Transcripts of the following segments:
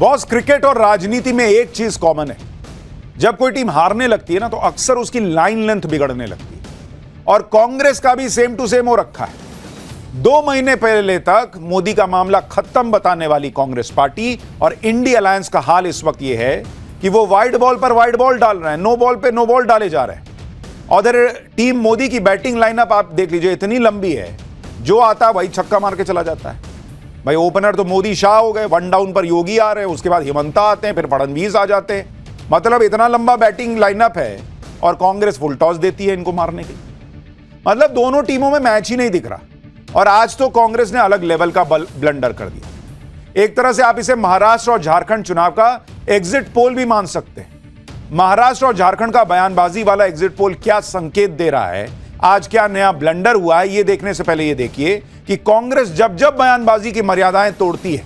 Boss, cricket और राजनीति में एक चीज कॉमन है, जब कोई टीम हारने लगती है ना तो अक्सर उसकी लाइन लेंथ बिगड़ने लगती है, और कांग्रेस का भी सेम टू सेम हो रखा है। 2 महीने पहले तक मोदी का मामला खत्म बताने वाली कांग्रेस पार्टी और इंडी अलायंस का हाल इस वक्त यह है कि वो वाइड बॉल पर वाइड बॉल डाल रहे हैं, नो बॉल पे नो बॉल डाले जा रहे हैं। और टीम मोदी की बैटिंग लाइनअप आप देख लीजिए, इतनी लंबी है, जो आता है वही छक्का मार के चला जाता है। भाई ओपनर तो मोदी शाह हो गए, 1 डाउन पर योगी आ रहे हैं, उसके बाद हिमंता आते हैं, फिर फडणवीस आ जाते हैं। मतलब इतना लंबा बैटिंग लाइनअप है और कांग्रेस फुल टॉस देती है इनको मारने के लिए। मतलब दोनों टीमों में मैच ही नहीं दिख रहा। और आज तो कांग्रेस ने अलग लेवल का ब्लंडर कर दिया। एक तरह से आप इसे महाराष्ट्र और झारखंड चुनाव का एग्जिट पोल भी मान सकते हैं। महाराष्ट्र और झारखंड का बयानबाजी वाला एग्जिट पोल क्या संकेत दे रहा है, आज क्या नया ब्लंडर हुआ है, यह देखने से पहले यह देखिए कि कांग्रेस जब जब बयानबाजी की मर्यादाएं तोड़ती है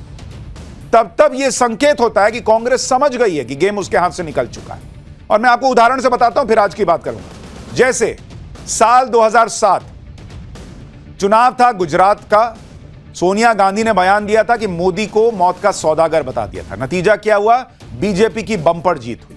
तब तब यह संकेत होता है कि कांग्रेस समझ गई है कि गेम उसके हाथ से निकल चुका है। और मैं आपको उदाहरण से बताता हूं, फिर आज की बात करूंगा। जैसे साल 2007 चुनाव था गुजरात का, सोनिया गांधी ने बयान दिया था कि मोदी को मौत का सौदागर बता दिया था। नतीजा क्या हुआ? बीजेपी की बंपर जीत हुई।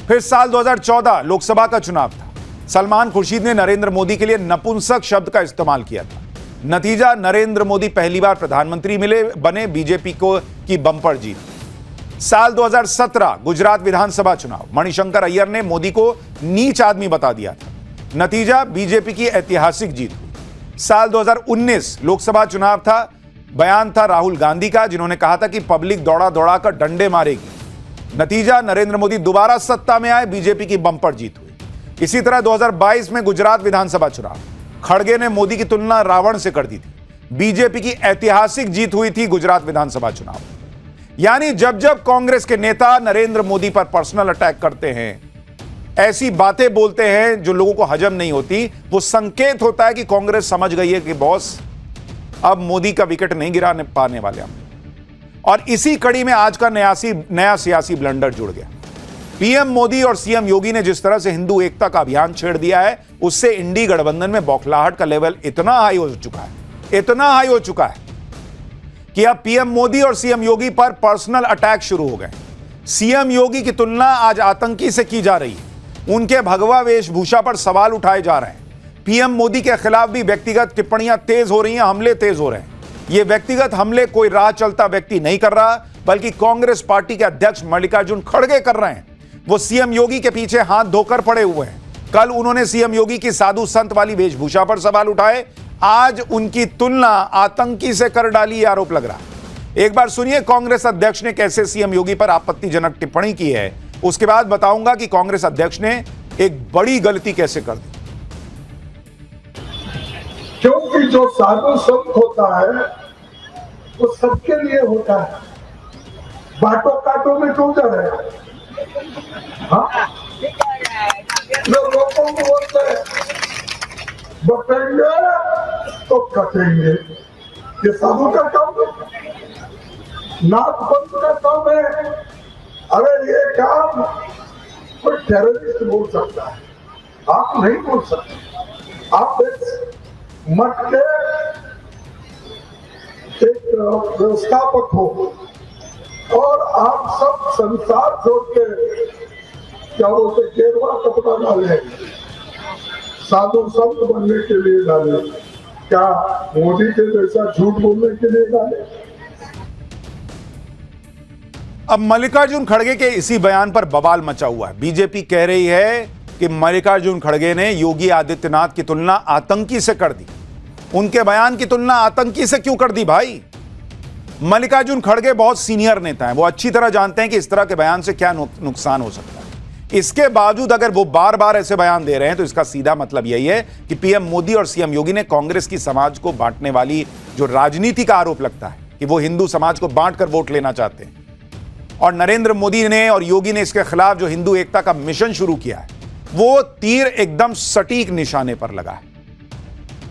फिर साल 2014 लोकसभा का चुनाव था, सलमान खुर्शीद ने नरेंद्र मोदी के लिए नपुंसक शब्द का इस्तेमाल किया था। नतीजा, नरेंद्र मोदी पहली बार प्रधानमंत्री बने, बीजेपी की बंपर जीत। साल 2017 गुजरात विधानसभा चुनाव, मणिशंकर अय्यर ने मोदी को नीच आदमी बता दिया था। नतीजा, बीजेपी की ऐतिहासिक जीत हुई। साल 2019 लोकसभा चुनाव था, बयान था राहुल गांधी का, जिन्होंने कहा था कि पब्लिक दौड़ा दौड़ा कर डंडे मारेगी। नतीजा, नरेंद्र मोदी दोबारा सत्ता में आए, बीजेपी की बंपर जीत हुई। इसी तरह 2022 में गुजरात विधानसभा चुनाव, खड़गे ने मोदी की तुलना रावण से कर दी थी, बीजेपी की ऐतिहासिक जीत हुई थी गुजरात विधानसभा चुनाव। यानी जब जब कांग्रेस के नेता नरेंद्र मोदी पर पर्सनल अटैक करते हैं, ऐसी बातें बोलते हैं जो लोगों को हजम नहीं होती, वो संकेत होता है कि कांग्रेस समझ गई है कि बॉस अब मोदी का विकेट नहीं गिराने पाने वाले हम। और इसी कड़ी में आज का नया सियासी ब्लंडर जुड़ गया। पीएम मोदी और सीएम योगी ने जिस तरह से हिंदू एकता का अभियान छेड़ दिया है, उससे इंडी गठबंधन में बौखलाहट का लेवल इतना हाई हो चुका है कि अब पीएम मोदी और सीएम योगी पर पर्सनल अटैक शुरू हो गए। सीएम योगी की तुलना आज आतंकी से की जा रही है, उनके भगवा वेशभूषा पर सवाल उठाए जा रहे हैं। पीएम मोदी के खिलाफ भी व्यक्तिगत टिप्पणियां तेज हो रही हैं, हमले तेज हो रहे हैं। ये व्यक्तिगत हमले कोई राह चलता व्यक्ति नहीं कर रहा, बल्कि कांग्रेस पार्टी के अध्यक्ष मल्लिकार्जुन खड़गे कर रहे हैं। वो सीएम योगी के पीछे हाथ धोकर पड़े हुए हैं। कल उन्होंने सीएम योगी की साधु संत वाली वेशभूषा पर सवाल उठाए, आज उनकी तुलना आतंकी से कर डाली, आरोप लग रहा है। एक बार सुनिए कांग्रेस अध्यक्ष ने कैसे सीएम योगी पर आपत्तिजनक टिप्पणी की है, उसके बाद बताऊंगा कि कांग्रेस अध्यक्ष ने एक बड़ी गलती कैसे कर दी। क्योंकि जो साधु संत होता है वो सबके लिए होता है, बाटो काटो में क्यों जा रहे हैं? लोगों को बोलते हैं बटेंगे तो कटेंगे, ये साधु का काम है, नाथ पंथ का काम है। अरे ये काम कोई टेररिस्ट बोल सकता है, आप नहीं बोल सकते। आप एक मठ के एक व्यवस्थापक हो और आप सब संसार छोड़ के क्या बोलते गेरुआ कपड़ा डाले, साधु संत बनने के लिए डाले, क्या मोदी के जैसा झूठ बोलने के लिए डाले? अब मल्लिकार्जुन खड़गे के इसी बयान पर बवाल मचा हुआ है। बीजेपी कह रही है कि मल्लिकार्जुन खड़गे ने योगी आदित्यनाथ की तुलना आतंकी से कर दी। उनके बयान की तुलना आतंकी से क्यों कर दी भाई? मल्लिकार्जुन खड़गे बहुत सीनियर नेता हैं, वो अच्छी तरह जानते हैं कि इस तरह के बयान से क्या नुकसान हो सकता है। इसके बावजूद अगर वो बार बार ऐसे बयान दे रहे हैं तो इसका सीधा मतलब यही है कि पीएम मोदी और सीएम योगी ने कांग्रेस की समाज को बांटने वाली जो राजनीति का आरोप लगता है कि वो हिंदू समाज को बांटकर वोट लेना चाहते हैं, और नरेंद्र मोदी ने और योगी ने इसके खिलाफ जो हिंदू एकता का मिशन शुरू किया है, वो तीर एकदम सटीक निशाने पर लगा है।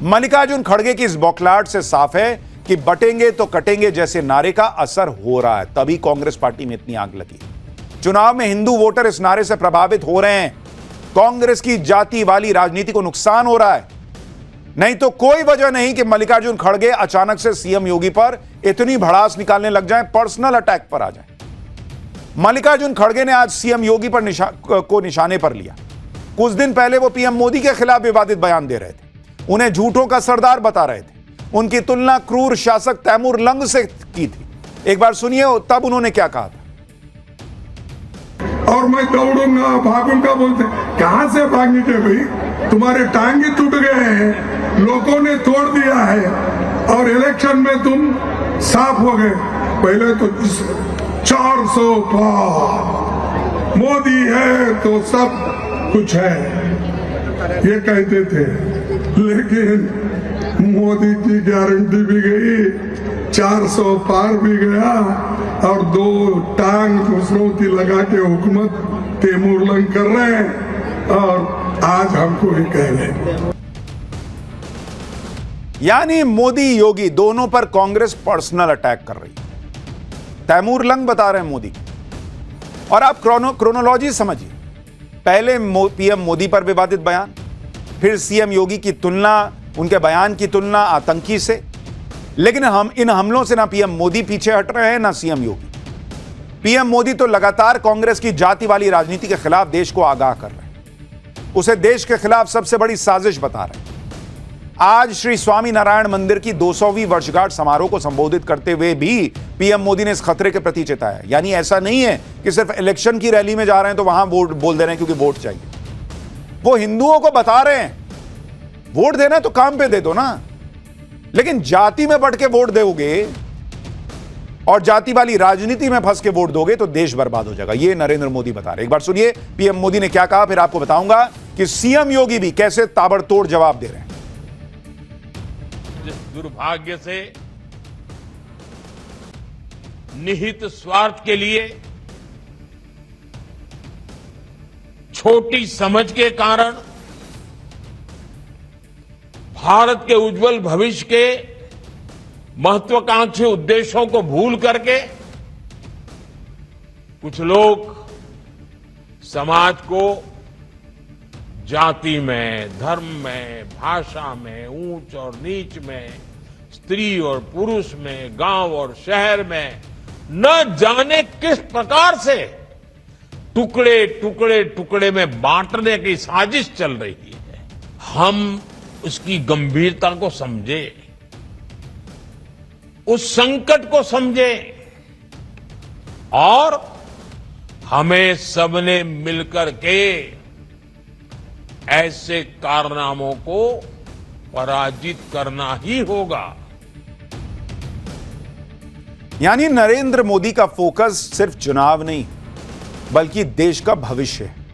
मल्लिकार्जुन खड़गे की इस बौखलाहट से साफ है कि बटेंगे तो कटेंगे जैसे नारे का असर हो रहा है, तभी कांग्रेस पार्टी में इतनी आग लगी। चुनाव में हिंदू वोटर इस नारे से प्रभावित हो रहे हैं। कांग्रेस की जाति वाली राजनीति को नुकसान हो रहा है। नहीं तो कोई वजह नहीं कि मल्लिकार्जुन खड़गे अचानक से सीएम योगी पर इतनी भड़ास निकालने लग जाएं, पर्सनल अटैक पर आ जाएं। मल्लिकार्जुन खड़गे ने आज सीएम योगी पर निशाने पर लिया। कुछ दिन पहले वो पीएम मोदी के खिलाफ विवादित बयान दे रहे थे, उन्हें झूठों का सरदार बता रहे थे, उनकी तुलना क्रूर शासक तैमूर लंग से की थी। एक बार सुनिए तब उन्होंने क्या कहा था। और मैं दौड़ूंगा भागूंगा बोलते, कहां से भागने के भाई, तुम्हारे टांगे टूट गए हैं, लोगों ने तोड़ दिया है और इलेक्शन में तुम साफ हो गए। पहले तो 400 पार, मोदी है तो सब कुछ है ये कहते थे, लेकिन मोदी की गारंटी भी गई, 400 पार भी गया और 2 टांग दूसरों की लगा के हुकूमत तैमूर लंग कर रहे हैं और आज हमको ही कह रहे हैं। यानी मोदी योगी दोनों पर कांग्रेस पर्सनल अटैक कर रही है, तैमूर लंग बता रहे हैं मोदी। और आप क्रोनोलॉजी समझिए, पहले पीएम मोदी पर विवादित बयान, फिर सीएम योगी की तुलना, उनके बयान की तुलना आतंकी से। लेकिन हम इन हमलों से ना पीएम मोदी पीछे हट रहे हैं ना सीएम योगी। पीएम मोदी तो लगातार कांग्रेस की जाति वाली राजनीति के खिलाफ देश को आगाह कर रहे हैं, उसे देश के खिलाफ सबसे बड़ी साजिश बता रहे हैं। आज श्री स्वामी नारायण मंदिर की 200वीं वर्षगांठ समारोह को संबोधित करते हुए भी पीएम मोदी ने इस खतरे के प्रति चेताया। यानी ऐसा नहीं है कि सिर्फ इलेक्शन की रैली में जा रहे हैं तो वहां वोट बोल दे रहे हैं क्योंकि वोट चाहिए। वो हिंदुओं को बता रहे हैं वोट देना है तो काम पे दे दो ना, लेकिन जाति में बढ़ के वोट दोगे और जाति वाली राजनीति में फंस के वोट दोगे तो देश बर्बाद हो जाएगा। ये नरेंद्र मोदी बता रहे। एक बार सुनिए पीएम मोदी ने क्या कहा, फिर आपको बताऊंगा कि सीएम योगी भी कैसे ताबड़तोड़ जवाब दे रहे हैं। दुर्भाग्य से निहित स्वार्थ के लिए, छोटी समझ के कारण, भारत के उज्जवल भविष्य के महत्वाकांक्षी उद्देश्यों को भूल करके कुछ लोग समाज को जाति में, धर्म में, भाषा में, ऊंच और नीच में, स्त्री और पुरुष में, गांव और शहर में न जाने किस प्रकार से टुकड़े टुकड़े टुकड़े में बांटने की साजिश चल रही है। हम उसकी गंभीरता को समझे, उस संकट को समझे और हमें सबने मिलकर के ऐसे कारनामों को पराजित करना ही होगा। यानी नरेंद्र मोदी का फोकस सिर्फ चुनाव नहीं बल्कि देश का भविष्य है।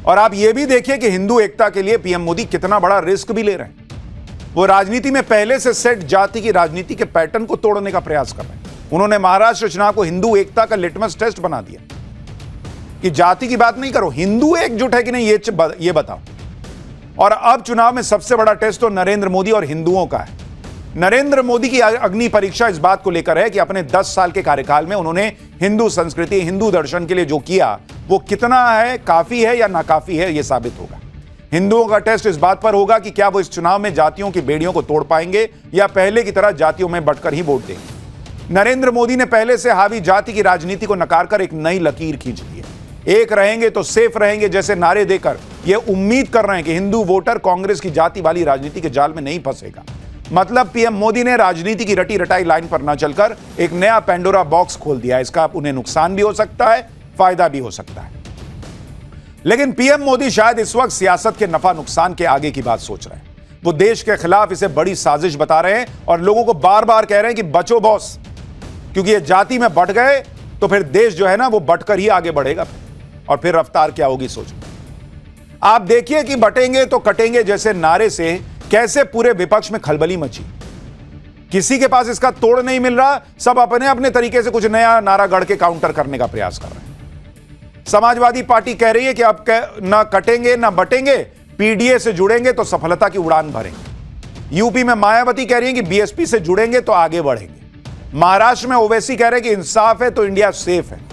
और आप यह भी देखिए कि हिंदू एकता के लिए पीएम मोदी कितना बड़ा रिस्क भी ले रहे हैं। वो राजनीति में पहले से सेट जाति की राजनीति के पैटर्न को तोड़ने का प्रयास कर रहे हैं। उन्होंने महाराष्ट्र चुनाव को हिंदू एकता का लिटमस टेस्ट बना दिया कि जाति की बात नहीं करो, हिंदू एकजुट है कि नहीं ये बताओ। और अब चुनाव में सबसे बड़ा टेस्ट तो नरेंद्र मोदी और हिंदुओं का है। नरेंद्र मोदी की अग्नि परीक्षा इस बात को लेकर है कि अपने 10 साल के कार्यकाल में उन्होंने हिंदू संस्कृति, हिंदू दर्शन के लिए जो किया वो कितना है, काफी है या नाकाफी है, यह साबित होगा। हिंदुओं का टेस्ट इस बात पर होगा कि क्या वो इस चुनाव में जातियों की बेड़ियों को तोड़ पाएंगे या पहले की तरह जातियों में बंटकर ही वोट देंगे। नरेंद्र मोदी ने पहले से हावी जाति की राजनीति को नकारकर एक नई लकीर खींच ली है। एक रहेंगे तो सेफ रहेंगे जैसे नारे देकर ये उम्मीद कर रहे हैं कि हिंदू वोटर कांग्रेस की जाति वाली राजनीति के जाल में नहीं फंसेगा। मतलब पीएम मोदी ने राजनीति की रटी रटाई लाइन पर न चलकर एक नया पेंडोरा बॉक्स खोल दिया। इसका उन्हें नुकसान भी हो सकता है, फायदा भी हो सकता है। लेकिन पीएम मोदी शायद इस वक्त सियासत के नफा नुकसान के आगे की बात सोच रहे हैं। वो देश के खिलाफ इसे बड़ी साजिश बता रहे हैं और लोगों को बार बार कह रहे हैं कि बचो बॉस, क्योंकि ये जाति में बंट गए तो फिर देश जो है ना वो बंटकर ही आगे बढ़ेगा और फिर रफ्तार क्या होगी सोचो। आप देखिए कि बटेंगे तो कटेंगे जैसे नारे से कैसे पूरे विपक्ष में खलबली मची। किसी के पास इसका तोड़ नहीं मिल रहा, सब अपने अपने तरीके से कुछ नया नारा गढ़ के काउंटर करने का प्रयास कर रहे हैं। समाजवादी पार्टी कह रही है कि अब ना कटेंगे ना बटेंगे, पीडीए से जुड़ेंगे तो सफलता की उड़ान भरेंगे। यूपी में मायावती कह रही है कि बीएसपी से जुड़ेंगे तो आगे बढ़ेंगे। महाराष्ट्र में ओवैसी कह रहे हैं कि इंसाफ है तो इंडिया सेफ है।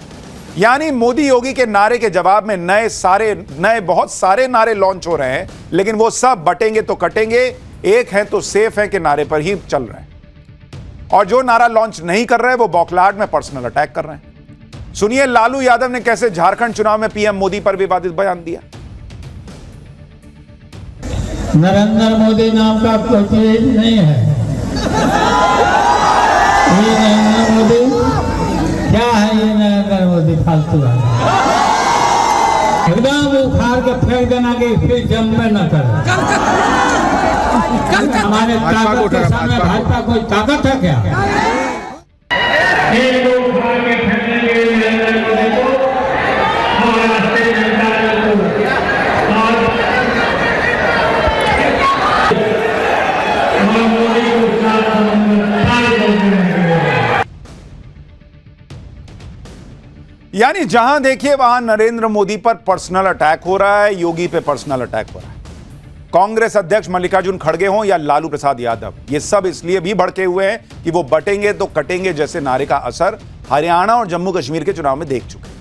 यानी मोदी योगी के नारे के जवाब में नए बहुत सारे नारे लॉन्च हो रहे हैं, लेकिन वो सब बटेंगे तो कटेंगे, एक है तो सेफ है के नारे पर ही चल रहे हैं। और जो नारा लॉन्च नहीं कर रहे वो बौखलाहट में पर्सनल अटैक कर रहे हैं। सुनिए लालू यादव ने कैसे झारखंड चुनाव में पीएम मोदी पर विवादित बयान दिया। नरेंद्र मोदी नाम का कोई चीज नहीं है। ये नरेंद्र मोदी क्या है? ये नरेंद्र मोदी फालतू है, एकदम उखाड़ के फेंक देना कि फिर जम में न करे। हमारे ताकत के सामने भाजपा कोई ताकत है क्या? यानी जहां देखिए वहां नरेंद्र मोदी पर पर्सनल अटैक हो रहा है, योगी पे पर्सनल अटैक हो रहा है। कांग्रेस अध्यक्ष मल्लिकार्जुन खड़गे हों या लालू प्रसाद यादव, ये सब इसलिए भी भड़के हुए हैं कि वो बटेंगे तो कटेंगे जैसे नारे का असर हरियाणा और जम्मू कश्मीर के चुनाव में देख चुके हैं।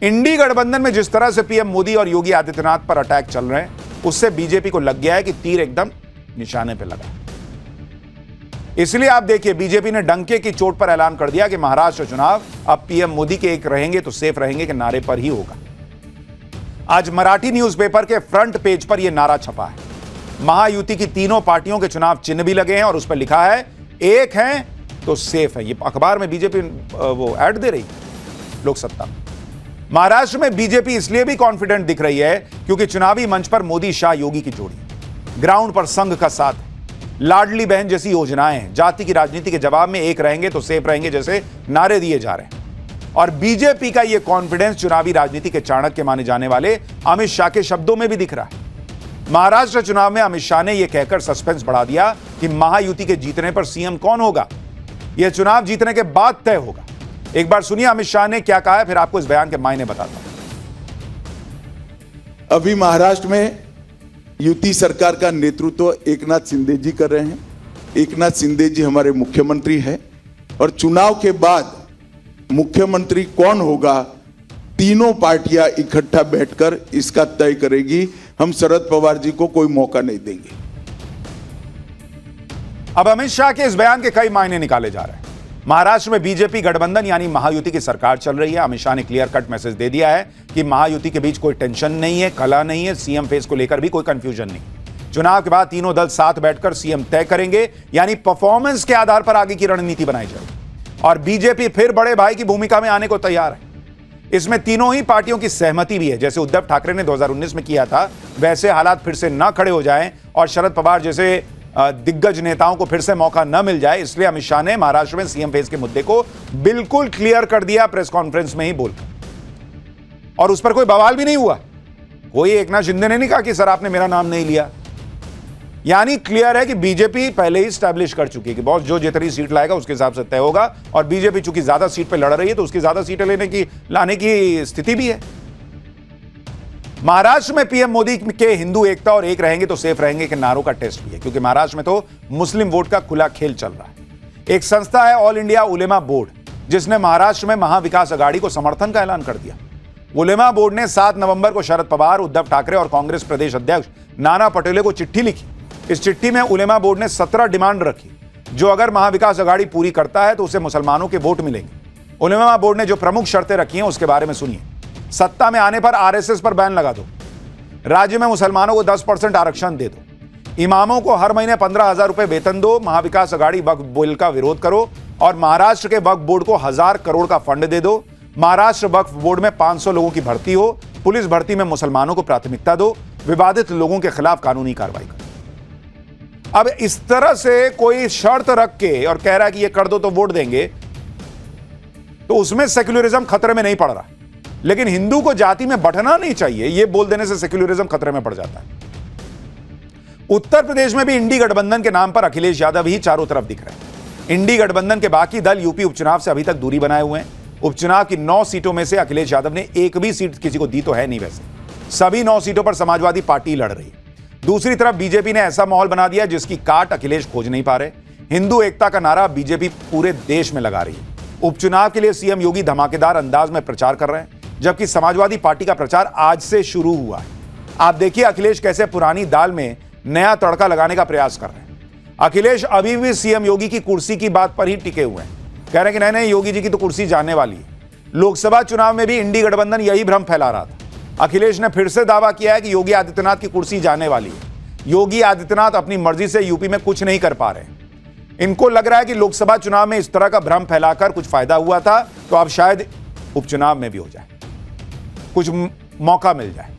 इंडी गठबंधन में जिस तरह से पीएम मोदी और योगी आदित्यनाथ पर अटैक चल रहे हैं, उससे बीजेपी को लग गया है कि तीर एकदम निशाने पर लगा। इसलिए आप देखिए बीजेपी ने डंके की चोट पर ऐलान कर दिया कि महाराष्ट्र चुनाव अब पीएम मोदी के एक रहेंगे तो सेफ रहेंगे के नारे पर ही होगा। आज मराठी न्यूज़पेपर के फ्रंट पेज पर यह नारा छपा है। महायुति की तीनों पार्टियों के चुनाव चिन्ह भी लगे हैं और उस पर लिखा है एक हैं तो सेफ है। ये अखबार में बीजेपी वो ऐड दे रही लोकसत्ता में। महाराष्ट्र में बीजेपी इसलिए भी कॉन्फिडेंट दिख रही है क्योंकि चुनावी मंच पर मोदी शाह योगी की जोड़ी, ग्राउंड पर संघ का साथ, लाडली बहन जैसी योजनाएं हैं, जाति की राजनीति के जवाब में एक रहेंगे तो सेफ रहेंगे जैसे नारे दिए जा रहे हैं। और बीजेपी का यह कॉन्फिडेंस चुनावी राजनीति के चाणक्य माने जाने वाले अमित शाह के शब्दों में भी दिख रहा है। महाराष्ट्र चुनाव में अमित शाह ने यह कहकर सस्पेंस बढ़ा दिया कि महायुति के जीतने पर सीएम कौन होगा, यह चुनाव जीतने के बाद तय होगा। एक बार सुनिए अमित शाह ने क्या कहा है, फिर आपको इस बयान के मायने बताता हूं। अभी महाराष्ट्र में युति सरकार का नेतृत्व एकनाथ शिंदे जी कर रहे हैं। एकनाथ शिंदे जी हमारे मुख्यमंत्री हैं और चुनाव के बाद मुख्यमंत्री कौन होगा, तीनों पार्टियां इकट्ठा बैठकर इसका तय करेगी। हम शरद पवार जी को कोई मौका नहीं देंगे। अब अमित शाह के इस बयान के कई मायने निकाले जा रहे हैं। महाराष्ट्र में बीजेपी गठबंधन यानी महायुति की सरकार चल रही है। अमित शाह ने क्लियर कट मैसेज दे दिया है कि महायुति के बीच कोई टेंशन नहीं है, कला नहीं है, सीएम फेस को लेकर भी कोई कंफ्यूजन नहीं। चुनाव के बाद तीनों दल साथ बैठकर सीएम तय करेंगे, यानी परफॉर्मेंस के आधार पर आगे की रणनीति बनाई जाएगी। और बीजेपी फिर बड़े भाई की भूमिका में आने को तैयार है। इसमें तीनों ही पार्टियों की सहमति भी है। जैसे उद्धव ठाकरे ने 2019 में किया था, वैसे हालात फिर से न खड़े हो जाएं और शरद पवार जैसे दिग्गज नेताओं को फिर से मौका न मिल जाए, इसलिए अमित शाह ने महाराष्ट्र में सीएम फेस के मुद्दे को बिल्कुल क्लियर कर दिया प्रेस कॉन्फ्रेंस में ही बोलकर। और उस पर कोई बवाल भी नहीं हुआ। कोई एकनाथ शिंदे ने नहीं कहा कि सर आपने मेरा नाम नहीं लिया। यानी क्लियर है कि बीजेपी पहले ही स्टैब्लिश कर चुकी है कि बॉस जो जितनी सीट लाएगा उसके हिसाब से तय होगा। और बीजेपी चूंकि ज्यादा सीट पर लड़ रही है तो उसकी ज्यादा सीटें लाने की स्थिति भी है। महाराष्ट्र में पीएम मोदी के हिंदू एकता और एक रहेंगे तो सेफ रहेंगे के नारों का टेस्ट भी है, क्योंकि महाराष्ट्र में तो मुस्लिम वोट का खुला खेल चल रहा है। एक संस्था है ऑल इंडिया उलेमा बोर्ड, जिसने महाराष्ट्र में महाविकास अघाड़ी को समर्थन का ऐलान कर दिया। उलेमा बोर्ड ने 7 नवंबर को शरद पवार, उद्धव ठाकरे और कांग्रेस प्रदेश अध्यक्ष नाना पटोले को चिट्ठी लिखी। इस चिट्ठी में उलेमा बोर्ड ने 17 डिमांड रखी, जो अगर महाविकास अघाड़ी पूरी करता है तो उसे मुसलमानों के वोट मिलेंगे। उलेमा बोर्ड ने जो प्रमुख शर्तें रखी हैं उसके बारे में सुनिए। सत्ता में आने पर आरएसएस पर बैन लगा दो, राज्य में मुसलमानों को 10% आरक्षण दे दो, इमामों को हर महीने 15,000 रुपए वेतन दो, महाविकास अघाड़ी वक्फ बिल का विरोध करो और महाराष्ट्र के वक्फ बोर्ड को 1000 करोड़ का फंड दे दो। महाराष्ट्र वक्फ बोर्ड में 500 लोगों की भर्ती हो, पुलिस भर्ती में मुसलमानों को प्राथमिकता दो, विवादित लोगों के खिलाफ कानूनी कार्रवाई करो। अब इस तरह से कोई शर्त रख के और कह रहा है कि ये कर दो तो वोट देंगे, तो उसमें सेक्युलरिज्म खतरे में नहीं पड़ रहा। लेकिन हिंदू को जाति में बढ़ना नहीं चाहिए, यह बोल देने से सेक्युलरिज्म खतरे में पड़ जाता है। उत्तर प्रदेश में भी इंडी गठबंधन के नाम पर अखिलेश यादव ही चारों तरफ दिख रहे हैं। इंडी गठबंधन के बाकी दल यूपी उपचुनाव से अभी तक दूरी बनाए हुए हैं। उपचुनाव की 9 सीटों में से अखिलेश यादव ने एक भी सीट किसी को दी तो है नहीं। वैसे सभी 9 सीटों पर समाजवादी पार्टी लड़ रही है। दूसरी तरफ बीजेपी ने ऐसा माहौल बना दिया जिसकी काट अखिलेश खोज नहीं पा रहे। हिंदू एकता का नारा बीजेपी पूरे देश में लगा रही है। उपचुनाव के लिए सीएम योगी धमाकेदार अंदाज में प्रचार कर रहे हैं, जबकि समाजवादी पार्टी का प्रचार आज से शुरू हुआ है। आप देखिए अखिलेश कैसे पुरानी दाल में नया तड़का लगाने का प्रयास कर रहे हैं। अखिलेश अभी भी सीएम योगी की कुर्सी की बात पर ही टिके हुए हैं। कह रहे हैं कि नहीं योगी जी की तो कुर्सी जाने वाली है। लोकसभा चुनाव में भी इंडी गठबंधन यही भ्रम फैला रहा था। अखिलेश ने फिर से दावा किया है कि योगी आदित्यनाथ की कुर्सी जाने वाली है। योगी आदित्यनाथ अपनी मर्जी से यूपी में कुछ नहीं कर पा रहे। इनको लग रहा है कि लोकसभा चुनाव में इस तरह का भ्रम फैलाकर कुछ फायदा हुआ था, तो अब शायद उपचुनाव में भी हो जाए, कुछ मौका मिल जाए।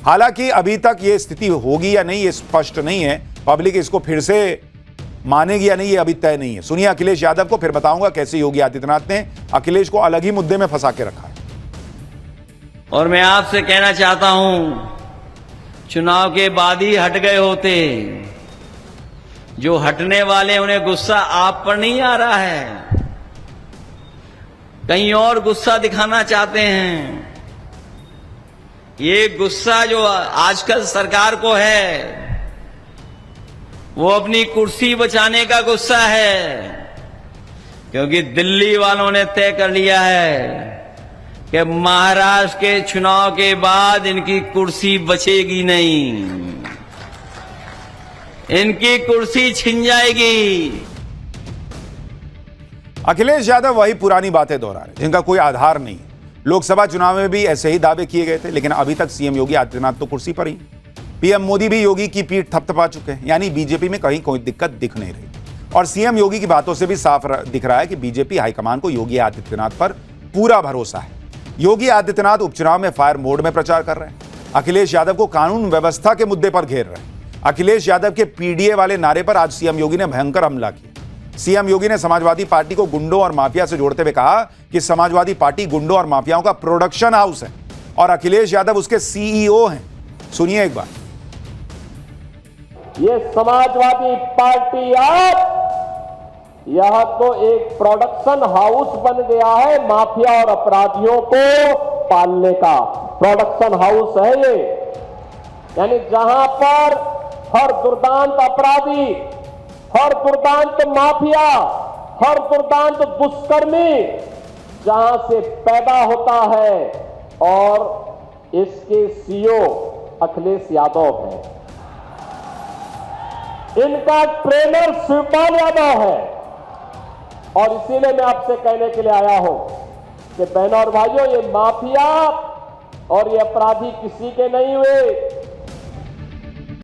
हालांकि अभी तक यह स्थिति होगी या नहीं, ये स्पष्ट नहीं है। पब्लिक इसको फिर से मानेगी या नहीं, ये अभी तय नहीं है। सुनिए अखिलेश यादव को, फिर बताऊंगा कैसे योगी आदित्यनाथ ने अखिलेश को अलग ही मुद्दे में फंसा के रखा है। और मैं आपसे कहना चाहता हूं, चुनाव के बाद ही हट गए होते। जो हटने वाले, उन्हें गुस्सा आप पर नहीं आ रहा है, कहीं और गुस्सा दिखाना चाहते हैं। ये गुस्सा जो आजकल सरकार को है, वो अपनी कुर्सी बचाने का गुस्सा है, क्योंकि दिल्ली वालों ने तय कर लिया है कि महाराष्ट्र के चुनाव के बाद इनकी कुर्सी बचेगी नहीं, इनकी कुर्सी छिन जाएगी। अखिलेश यादव वही पुरानी बातें दोहरा रहे जिनका कोई आधार नहीं। लोकसभा चुनाव में भी ऐसे ही दावे किए गए थे, लेकिन अभी तक सीएम योगी आदित्यनाथ तो कुर्सी पर ही। पीएम मोदी भी योगी की पीठ थपथपा चुके हैं, यानी बीजेपी में कहीं कोई दिक्कत दिख नहीं रही। और सीएम योगी की बातों से भी साफ दिख रहा है कि बीजेपी हाईकमान को योगी आदित्यनाथ पर पूरा भरोसा है। योगी आदित्यनाथ उपचुनाव में फायर मोड में प्रचार कर रहे हैं। अखिलेश यादव को कानून व्यवस्था के मुद्दे पर घेर रहे हैं। अखिलेश यादव के पीडीए वाले नारे पर आज सीएम योगी ने भयंकर हमला किया। सीएम योगी ने समाजवादी पार्टी को गुंडों और माफिया से जोड़ते हुए कहा कि समाजवादी पार्टी गुंडों और माफियाओं का प्रोडक्शन हाउस है और अखिलेश यादव उसके सीईओ हैं। सुनिए एक बार। ये समाजवादी पार्टी अब यह तो एक प्रोडक्शन हाउस बन गया है, माफिया और अपराधियों को पालने का प्रोडक्शन हाउस है ये। यानी जहां पर हर दुर्दांत अपराधी, हर दुर्दांत माफिया, हर दुर्दांत दुष्कर्मी जहां से पैदा होता है, और इसके सीईओ अखिलेश यादव है, इनका ट्रेनर शिवपाल यादव है। और इसीलिए मैं आपसे कहने के लिए आया हूं कि बहनों और भाइयों, ये माफिया और ये अपराधी किसी के नहीं हुए,